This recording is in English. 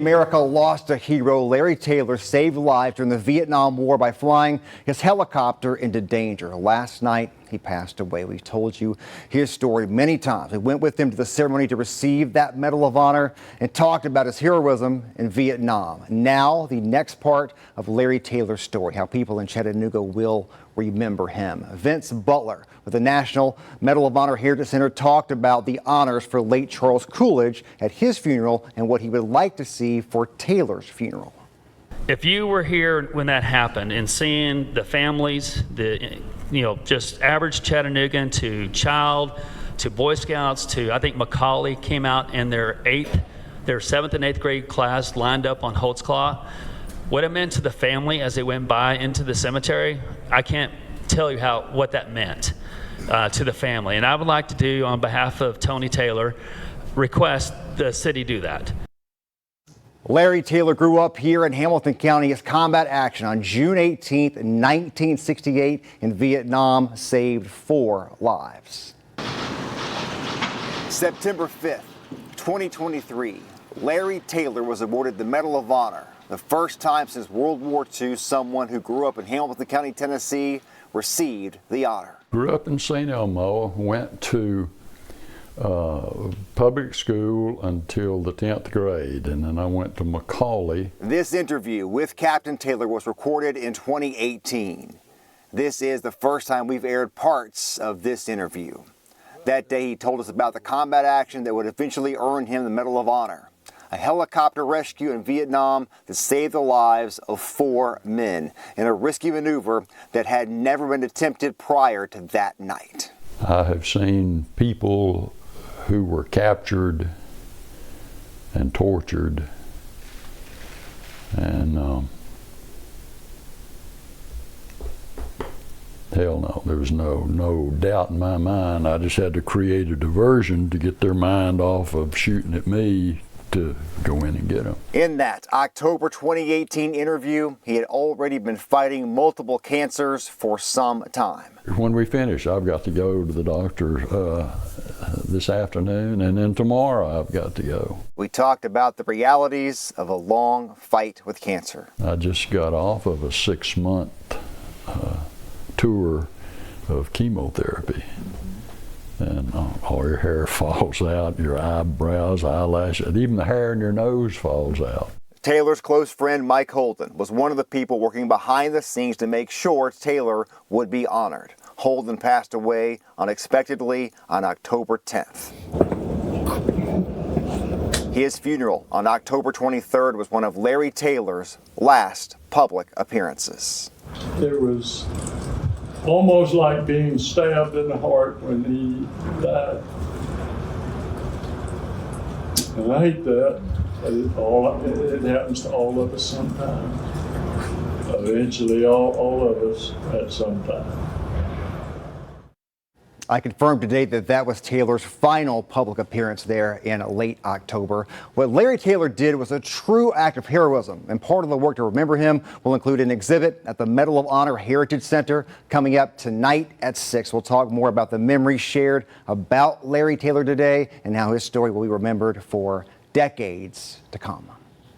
America lost a hero. Larry Taylor saved lives during the Vietnam War by flying his helicopter into danger. Last night, he passed away. We've told you his story many times. We went with him to the ceremony to receive that Medal of Honor and talked about his heroism in Vietnam. Now, the next part of Larry Taylor's story, how people in Chattanooga will remember him. Vince Butler with the National Medal of Honor Heritage Center talked about the honors for late Charles Coolidge at his funeral and what he would like to see for Taylor's funeral. If you were here when that happened and seeing the families, just average Chattanoogan to child, to Boy Scouts, to I think McCallie came out in their 7th and 8th grade class lined up on Holtzclaw. What it meant to the family as they went by into the cemetery, I can't tell you what that meant to the family. And I would like to do, on behalf of Tony Taylor, request the city do that. Larry Taylor grew up here in Hamilton County. His combat action on June 18th, 1968 in Vietnam saved 4 lives. September 5th, 2023, Larry Taylor was awarded the Medal of Honor. The first time since World War II someone who grew up in Hamilton County, Tennessee, received the honor. Grew up in St. Elmo, went to public school until the 10th grade, and then I went to McCallie. This interview with Captain Taylor was recorded in 2018. This is the first time we've aired parts of this interview. That day he told us about the combat action that would eventually earn him the Medal of Honor. A helicopter rescue in Vietnam that saved the lives of 4 men in a risky maneuver that had never been attempted prior to that night. I have seen people who were captured and tortured, and hell no, there was no doubt in my mind. I just had to create a diversion to get their mind off of shooting at me to go in and get them. In that October 2018 interview, he had already been fighting multiple cancers for some time. When we finish, I've got to go to the doctor this afternoon, and then tomorrow I've got to go. We talked about the realities of a long fight with cancer. I just got off of a 6-month tour of chemotherapy. And all your hair falls out, your eyebrows, eyelashes, even the hair in your nose falls out. Taylor's close friend Mike Holden was one of the people working behind the scenes to make sure Taylor would be honored. Holden passed away unexpectedly on October 10th. His funeral on October 23rd was one of Larry Taylor's last public appearances. It was almost like being stabbed in the heart when he died. And I hate that. It happens to all of us sometime. Eventually, all of us at some time. I confirmed today that was Taylor's final public appearance there in late October. What Larry Taylor did was a true act of heroism, and part of the work to remember him will include an exhibit at the Medal of Honor Heritage Center coming up tonight at 6. We'll talk more about the memories shared about Larry Taylor today and how his story will be remembered for decades to come.